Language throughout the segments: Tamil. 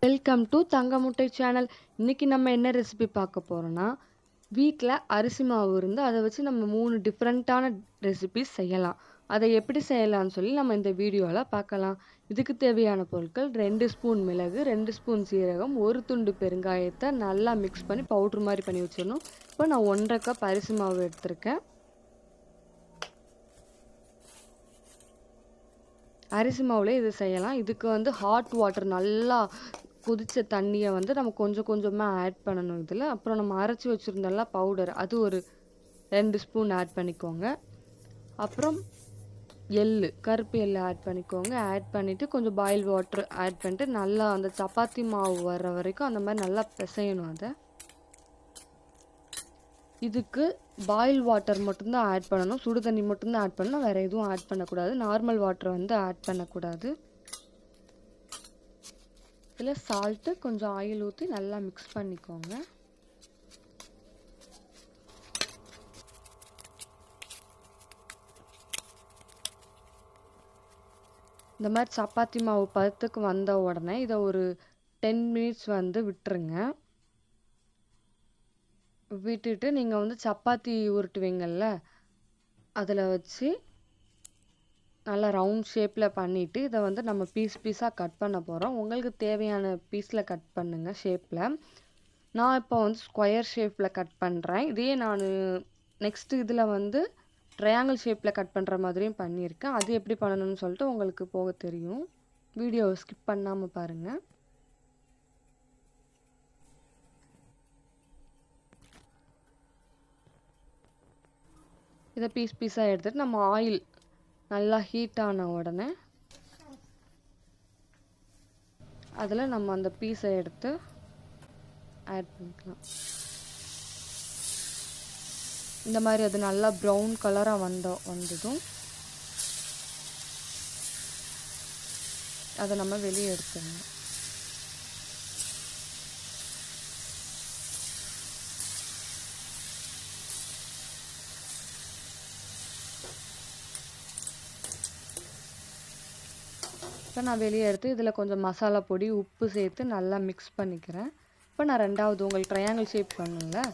வெல்கம் டு தங்க முட்டை சேனல். இன்னைக்கு நம்ம என்ன ரெசிபி பார்க்க போறோம்னா, வீட்டில் அரிசி மாவு இருந்து அதை வச்சு நம்ம 3 டிஃப்ரெண்ட்டான ரெசிபிஸ் செய்யலாம். அதை எப்படி செய்யலாம்னு சொல்லி நம்ம இந்த வீடியோவில் பார்க்கலாம். இதுக்கு தேவையான பொருட்கள் 2 ஸ்பூன் மிளகு, 2 ஸ்பூன் சீரகம், 1 துண்டு பெருங்காயத்தை நல்லா மிக்ஸ் பண்ணி பவுட்ரு மாதிரி பண்ணி வச்சிடணும். இப்போ நான் 1.5 கப் அரிசி மாவு எடுத்திருக்கேன். அரிசி மாவுலே இது செய்யலாம். இதுக்கு வந்து ஹாட் வாட்டர் நல்லா கொதிச்ச தண்ணியை வந்து நம்ம கொஞ்சம் கொஞ்சமாக ஆட் பண்ணணும் இதில். அப்புறம் நம்ம அரைச்சி வச்சுருந்தோம்ல பவுடர், அது ஒரு 2 ஸ்பூன் ஆட் பண்ணிக்கோங்க. அப்புறம் கருப்பு எள்ளு ஆட் பண்ணிக்கோங்க. ஆட் பண்ணிவிட்டு கொஞ்சம் பாயில் வாட்டர் ஆட் பண்ணிட்டு நல்லா அந்த சப்பாத்தி மாவு வர்ற வரைக்கும் அந்த மாதிரி நல்லா பிசையணும். அதை இதுக்கு பாயில் வாட்டர் மட்டும்தான் ஆட் பண்ணணும். சுடு தண்ணி மட்டும்தான் ஆட் பண்ணணும், வேறு எதுவும் ஆட் பண்ணக்கூடாது. நார்மல் வாட்டர் வந்து ஆட் பண்ணக்கூடாது. இதில் சால்ட்டு, கொஞ்சம் ஆயில் ஊற்றி நல்லா மிக்ஸ் பண்ணிக்கோங்க. இந்த மாதிரி சப்பாத்தி மாவு பதத்துக்கு வந்த உடனே இதை ஒரு 10 மினிட்ஸ் வந்து விட்டுருங்க. விட்டுட்டு நீங்கள் வந்து சப்பாத்தி உருட்டுவீங்கள்ல, அதில் வச்சு நல்லா ரவுண்ட் ஷேப்பில் பண்ணிவிட்டு இதை வந்து நம்ம பீஸாக கட் பண்ண போகிறோம். உங்களுக்கு தேவையான பீஸில் கட் பண்ணுங்கள் ஷேப்பில். நான் இப்போ வந்து ஸ்கொயர் ஷேப்பில் கட் பண்ணுறேன். இதே நான் நெக்ஸ்ட்டு இதில் வந்து ட்ரையாங்கிள் ஷேப்பில் கட் பண்ணுற மாதிரியும் பண்ணியிருக்கேன். அது எப்படி பண்ணணும்னு சொல்லிட்டு உங்களுக்கு போக தெரியும். வீடியோவை ஸ்கிப் பண்ணாமல் பாருங்கள். இதை பீஸாக எடுத்துகிட்டு நம்ம ஆயில் நல்லா ஹீட் ஆன உடனே அதில் நம்ம அந்த பீஸை எடுத்து ஆட் பண்ணிக்கலாம். இந்த மாதிரி அது நல்லா ப்ரௌன் கலராக வந்ததும் அதை நம்ம வெளியே எடுத்துடணும். இப்போ நான் வெளியே எடுத்து இதில் கொஞ்சம் மசாலா பொடி, உப்பு சேர்த்து நல்லா மிக்ஸ் பண்ணிக்கிறேன். இப்போ நான் ரெண்டாவது உங்களுக்கு ட்ரையாங்கிள் ஷேப் பண்ணல,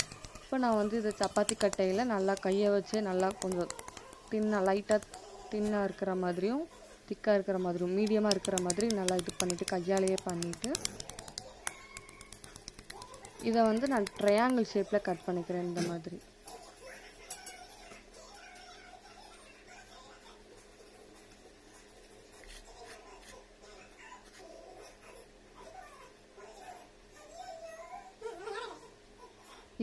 இப்போ நான் வந்து இதை சப்பாத்தி கட்டையில் நல்லா கையை வச்சு நல்லா கொஞ்சம் லைட்டாக தின்னாக இருக்கிற மாதிரியும் திக்காக இருக்கிற மாதிரியும் மீடியமாக இருக்கிற மாதிரி நல்லா இது பண்ணிவிட்டு கையாலேயே பண்ணிவிட்டு இதை வந்து நான் ட்ரையாங்கிள் ஷேப்பில் கட் பண்ணிக்கிறேன். இந்த மாதிரி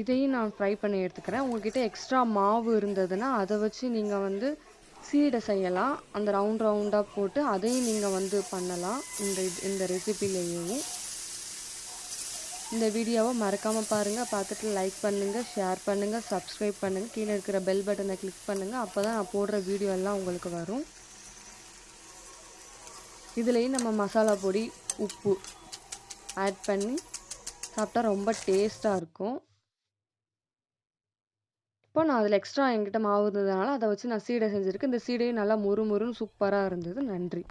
இதையும் நான் ஃப்ரை பண்ணி எடுத்துக்கிறேன். உங்கள்கிட்ட எக்ஸ்ட்ரா மாவு இருந்ததுன்னா அதை வச்சு நீங்கள் வந்து சீடை செய்யலாம். அந்த ரவுண்டாக போட்டு அதையும் நீங்கள் வந்து பண்ணலாம் இந்த ரெசிபிலேயும். இந்த வீடியோவை மறக்காமல் பாருங்கள். பார்த்துட்டு லைக் பண்ணுங்கள், ஷேர் பண்ணுங்கள், சப்ஸ்கிரைப் பண்ணுங்கள். கீழே இருக்கிற பெல் பட்டனை கிளிக் பண்ணுங்கள். அப்போ தான் நான் போடுற வீடியோ எல்லாம் உங்களுக்கு வரும். இதுலேயும் நம்ம மசாலா பொடி, உப்பு ஆட் பண்ணி சாப்பிட்டா ரொம்ப டேஸ்ட்டாக இருக்கும். இப்போ நான் அதில் எக்ஸ்ட்ரா என்கிட்ட மாவு இருந்ததுனால அதை வச்சு நான் சீடை செஞ்சுருக்கேன். இந்த சீடையும் நல்லா முறுமுறுன்னு சூப்பராக இருந்தது. நன்றி.